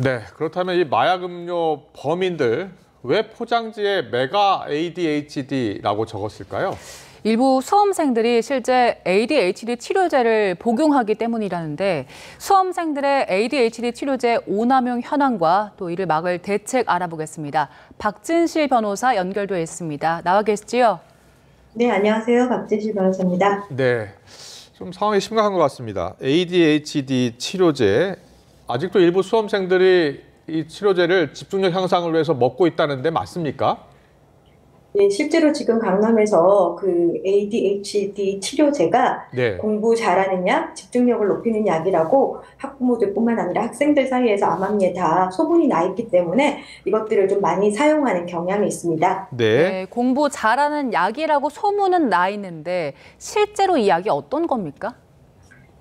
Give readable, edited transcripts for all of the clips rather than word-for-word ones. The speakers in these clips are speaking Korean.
네, 그렇다면 이 마약 음료 범인들 왜 포장지에 메가 ADHD라고 적었을까요? 일부 수험생들이 실제 ADHD 치료제를 복용하기 때문이라는데 수험생들의 ADHD 치료제 오남용 현황과 또 이를 막을 대책 알아보겠습니다. 박진실 변호사 연결돼 있습니다. 나와 계시지요? 네, 안녕하세요. 박진실 변호사입니다. 네, 좀 상황이 심각한 것 같습니다. ADHD 치료제, 아직도 일부 수험생들이 이 치료제를 집중력 향상을 위해서 먹고 있다는데 맞습니까? 네, 실제로 지금 강남에서 그 ADHD 치료제가 네. 공부 잘하는 약, 집중력을 높이는 약이라고 학부모들뿐만 아니라 학생들 사이에서 암암리에 다 소문이 나 있기 때문에 이것들을 좀 많이 사용하는 경향이 있습니다. 네, 공부 잘하는 약이라고 소문은 나 있는데 실제로 이 약이 어떤 겁니까?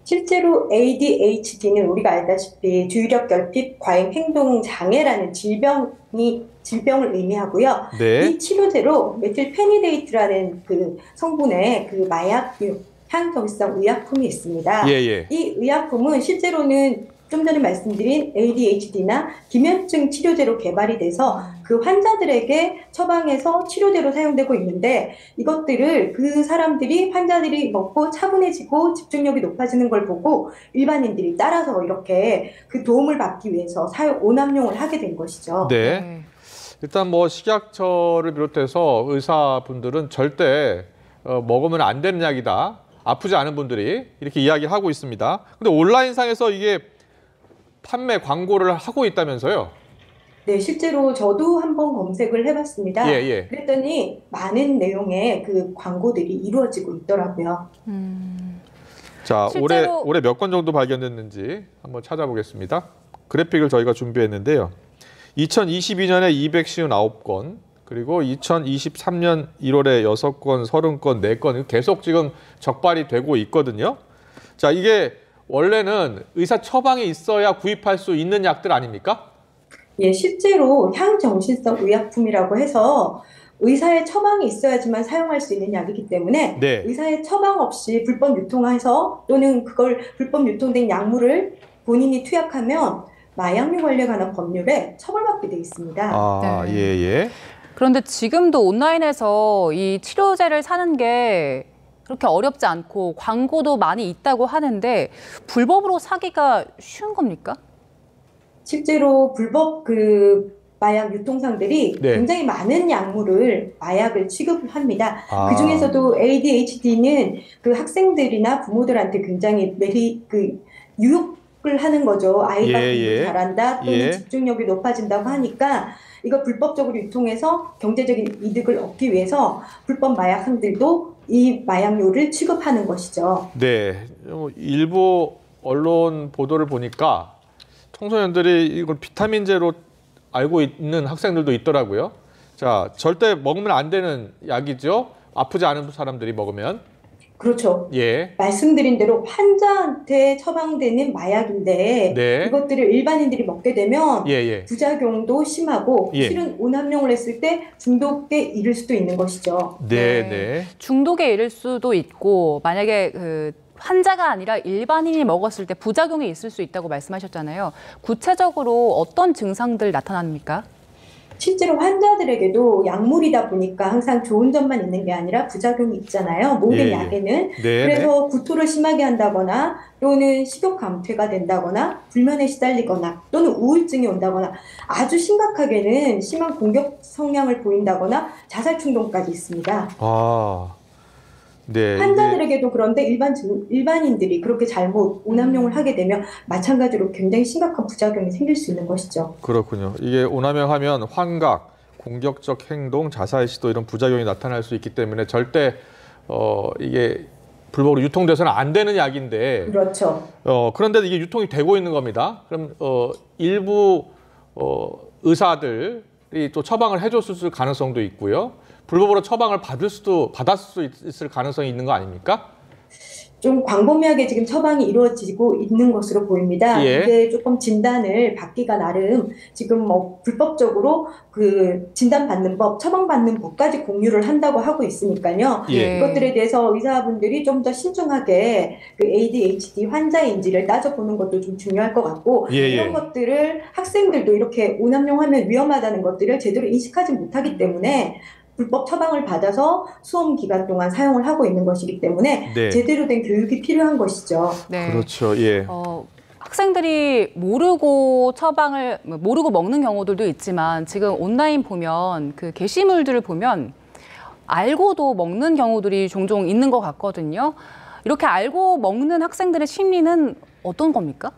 실제로 ADHD는 우리가 알다시피 주의력 결핍 과잉 행동 장애라는 질병을 의미하고요. 네. 이 치료제로 메틸페니데이트라는 그 성분의 그 마약류 향정성 의약품이 있습니다. 예. 이 의약품은 실제로는 좀 전에 말씀드린 ADHD나 기면증 치료제로 개발이 돼서 그 환자들에게 처방해서 치료제로 사용되고 있는데 이것들을 그 사람들이 환자들이 먹고 차분해지고 집중력이 높아지는 걸 보고 일반인들이 따라서 이렇게 그 도움을 받기 위해서 오남용을 하게 된 것이죠. 네. 일단 뭐 식약처를 비롯해서 의사분들은 절대 먹으면 안 되는 약이다. 아프지 않은 분들이 이렇게 이야기하고 있습니다. 근데 온라인상에서 이게 판매 광고를 하고 있다면서요? 네, 실제로 저도 한번 검색을 해봤습니다. 예. 그랬더니 많은 내용의 그 광고들이 이루어지고 있더라고요. 자, 실제로... 올해 몇 건 정도 발견됐는지 한번 찾아보겠습니다. 그래픽을 저희가 준비했는데요. 2022년에 259건, 그리고 2023년 1월에 6건, 30건, 4건 계속 지금 적발이 되고 있거든요. 자, 이게 원래는 의사 처방이 있어야 구입할 수 있는 약들 아닙니까? 예, 실제로 향정신성 의약품이라고 해서 의사의 처방이 있어야지만 사용할 수 있는 약이기 때문에 네. 의사의 처방 없이 불법 유통해서 또는 그걸 불법 유통된 약물을 본인이 투약하면 마약류 관리에 관한 법률에 처벌받게 돼 있습니다. 아, 네. 예. 그런데 지금도 온라인에서 이 치료제를 사는 게 그렇게 어렵지 않고 광고도 많이 있다고 하는데 불법으로 사기가 쉬운 겁니까? 실제로 불법 그 마약 유통상들이 네. 굉장히 많은 약물을 마약을 취급합니다. 아. 그 중에서도 ADHD는 그 학생들이나 부모들한테 굉장히 유혹을 하는 거죠. 아이가 공부 잘한다 또는 집중력이 높아진다고 하니까 이거 불법적으로 유통해서 경제적인 이득을 얻기 위해서 불법 마약상들도 이 마약류를 취급하는 것이죠. 네, 일부 언론 보도를 보니까 청소년들이 이걸 비타민제로 알고 있는 학생들도 있더라고요. 자, 절대 먹으면 안 되는 약이죠. 아프지 않은 사람들이 먹으면. 그렇죠. 예. 말씀드린 대로 환자한테 처방되는 마약인데 네. 이것들을 일반인들이 먹게 되면 예. 부작용도 심하고 예. 실은 오남용을 했을 때 중독에 이를 수도 있는 것이죠. 네. 중독에 이를 수도 있고 만약에 그 환자가 아니라 일반인이 먹었을 때 부작용이 있을 수 있다고 말씀하셨잖아요. 구체적으로 어떤 증상들 나타납니까? 실제로 환자들에게도 약물이다 보니까 항상 좋은 점만 있는 게 아니라 부작용이 있잖아요. 모든 약에는. 그래서 구토를 심하게 한다거나 또는 식욕 감퇴가 된다거나 불면에 시달리거나 또는 우울증이 온다거나 아주 심각하게는 심한 공격 성향을 보인다거나 자살 충동까지 있습니다. 네. 환자들에게도 그런데 일반인들이 그렇게 잘못 오남용을 하게 되면 마찬가지로 굉장히 심각한 부작용이 생길 수 있는 것이죠. 그렇군요. 이게 오남용하면 환각, 공격적 행동, 자살 시도 이런 부작용이 나타날 수 있기 때문에 절대 이게 불법으로 유통돼서는 안 되는 약인데 그렇죠. 그런데도 이게 유통이 되고 있는 겁니다. 그럼 일부 의사들이 또 처방을 해줬을 가능성도 있고요. 불법으로 처방을 받았을 수 있을 가능성이 있는 거 아닙니까? 좀 광범위하게 지금 처방이 이루어지고 있는 것으로 보입니다. 예. 이게 조금 진단을 받기가 나름 지금 뭐 불법적으로 그 진단받는 법, 처방받는 법까지 공유를 한다고 하고 있으니까요. 예. 이것들에 대해서 의사분들이 좀 더 신중하게 그 ADHD 환자인지를 따져보는 것도 좀 중요할 것 같고 예, 예. 이런 것들을 학생들도 이렇게 오남용하면 위험하다는 것들을 제대로 인식하지 못하기 때문에 불법 처방을 받아서 수험 기간 동안 사용을 하고 있는 것이기 때문에 네. 제대로 된 교육이 필요한 것이죠. 네. 그렇죠. 예. 학생들이 모르고 먹는 경우들도 있지만 지금 온라인 보면 그 게시물들을 보면 알고도 먹는 경우들이 종종 있는 것 같거든요. 이렇게 알고 먹는 학생들의 심리는 어떤 겁니까?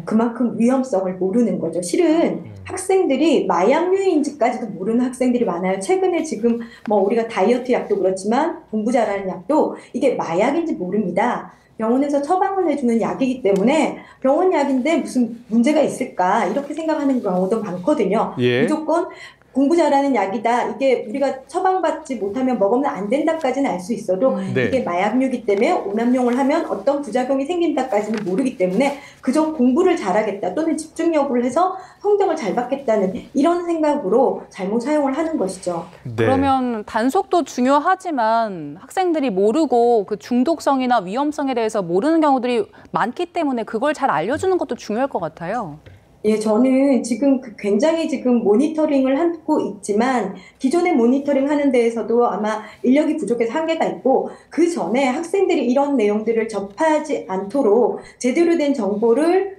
그만큼 위험성을 모르는 거죠. 실은 학생들이 마약류인지까지도 모르는 학생들이 많아요. 최근에 지금 뭐 우리가 다이어트 약도 그렇지만 공부 잘하는 약도 이게 마약인지 모릅니다. 병원에서 처방을 해주는 약이기 때문에 병원 약인데 무슨 문제가 있을까 이렇게 생각하는 경우도 많거든요. 예. 무조건 공부 잘하는 약이다. 이게 우리가 처방받지 못하면 먹으면 안 된다까지는 알 수 있어도 네. 이게 마약류이기 때문에 오남용을 하면 어떤 부작용이 생긴다까지는 모르기 때문에 그저 공부를 잘하겠다 또는 집중력을 해서 성적을 잘 받겠다는 이런 생각으로 잘못 사용을 하는 것이죠. 네. 그러면 단속도 중요하지만 학생들이 모르고 그 중독성이나 위험성에 대해서 모르는 경우들이 많기 때문에 그걸 잘 알려주는 것도 중요할 것 같아요. 예, 저는 지금 굉장히 지금 모니터링을 하고 있지만 기존의 모니터링 하는 데에서도 아마 인력이 부족해서 한계가 있고 그 전에 학생들이 이런 내용들을 접하지 않도록 제대로 된 정보를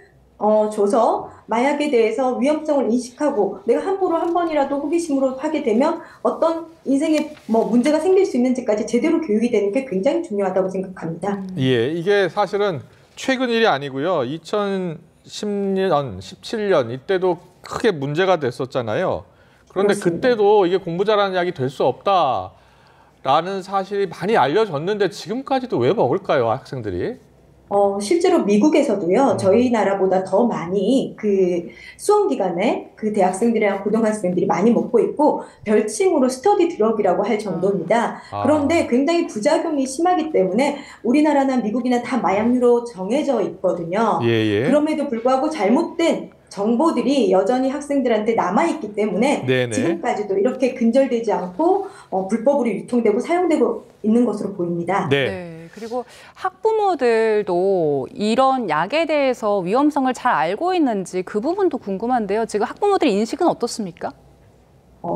줘서 마약에 대해서 위험성을 인식하고 내가 함부로 한 번이라도 호기심으로 하게 되면 어떤 인생에 뭐 문제가 생길 수 있는지까지 제대로 교육이 되는 게 굉장히 중요하다고 생각합니다. 예, 이게 사실은 최근 일이 아니고요. 2010년, 17년 이때도 크게 문제가 됐었잖아요. 그런데 그렇습니다. 그때도 이게 공부 잘하는 약이 될 수 없다라는 사실이 많이 알려졌는데 지금까지도 왜 먹을까요, 학생들이? 실제로 미국에서도요, 저희 나라보다 더 많이 그 수험 기간에 그 대학생들이랑 고등학생들이 많이 먹고 있고 별칭으로 스터디 드럭이라고 할 정도입니다. 그런데 굉장히 부작용이 심하기 때문에 우리나라나 미국이나 다 마약류로 정해져 있거든요. 예. 그럼에도 불구하고 잘못된 정보들이 여전히 학생들한테 남아있기 때문에 네네. 지금까지도 이렇게 근절되지 않고 불법으로 유통되고 사용되고 있는 것으로 보입니다. 네. 그리고 학부모들도 이런 약에 대해서 위험성을 잘 알고 있는지 그 부분도 궁금한데요. 지금 학부모들의 인식은 어떻습니까?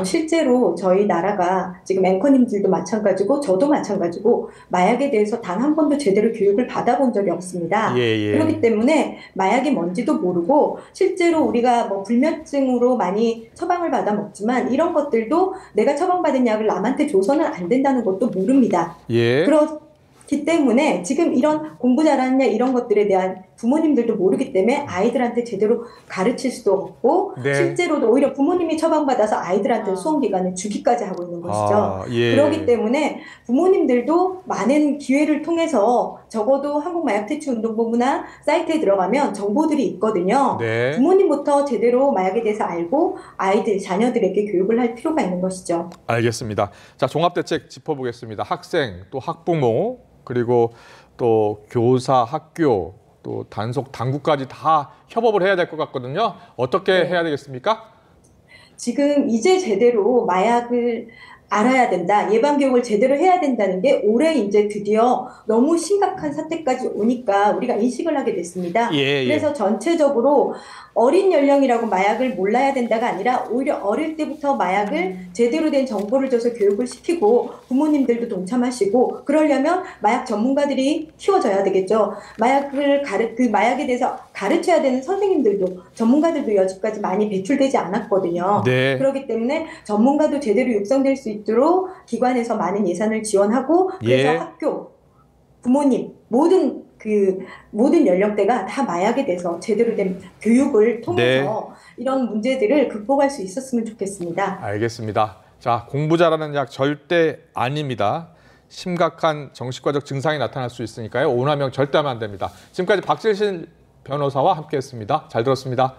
실제로 저희 나라가 지금 앵커님들도 마찬가지고 저도 마찬가지고 마약에 대해서 단 한 번도 제대로 교육을 받아본 적이 없습니다. 예. 그렇기 때문에 마약이 뭔지도 모르고 실제로 우리가 뭐 불면증으로 많이 처방을 받아 먹지만 이런 것들도 내가 처방받은 약을 남한테 줘서는 안 된다는 것도 모릅니다. 예. 그렇기 때문에 지금 이런 공부 잘하느냐 이런 것들에 대한 부모님들도 모르기 때문에 아이들한테 제대로 가르칠 수도 없고 네. 실제로도 오히려 부모님이 처방받아서 아이들한테 수험 기간을 주기까지 하고 있는 것이죠. 예. 그렇기 때문에 부모님들도 많은 기회를 통해서 적어도 한국마약퇴치운동본부나 사이트에 들어가면 정보들이 있거든요. 네. 부모님부터 제대로 마약에 대해서 알고 아이들, 자녀들에게 교육을 할 필요가 있는 것이죠. 알겠습니다. 자, 종합대책 짚어보겠습니다. 학생, 또 학부모, 그리고 또 교사, 학교, 또 단속, 당국까지 다 협업을 해야 될 것 같거든요. 어떻게 해야 되겠습니까? 지금 이제 제대로 마약을 알아야 된다, 예방교육을 제대로 해야 된다는 게 올해 이제 드디어 너무 심각한 사태까지 오니까 우리가 인식을 하게 됐습니다. 예. 그래서 전체적으로 어린 연령이라고 마약을 몰라야 된다가 아니라 오히려 어릴 때부터 마약을 제대로 된 정보를 줘서 교육을 시키고 부모님들도 동참하시고 그러려면 마약 전문가들이 키워져야 되겠죠. 마약에 대해서 가르쳐야 되는 선생님들도 전문가들도 여지까지 많이 배출되지 않았거든요. 네. 그렇기 때문에 전문가도 제대로 육성될 수 있도록 기관에서 많은 예산을 지원하고 그래서 예. 학교, 부모님, 모든 연령대가 다 마약에 대해서 제대로 된 교육을 통해서 이런 문제들을 극복할 수 있었으면 좋겠습니다. 알겠습니다. 자, 공부 잘하는 약 절대 아닙니다. 심각한 정신과적 증상이 나타날 수 있으니까요. 오남용 절대 하면 안 됩니다. 지금까지 박질신 변호사와 함께했습니다. 잘 들었습니다.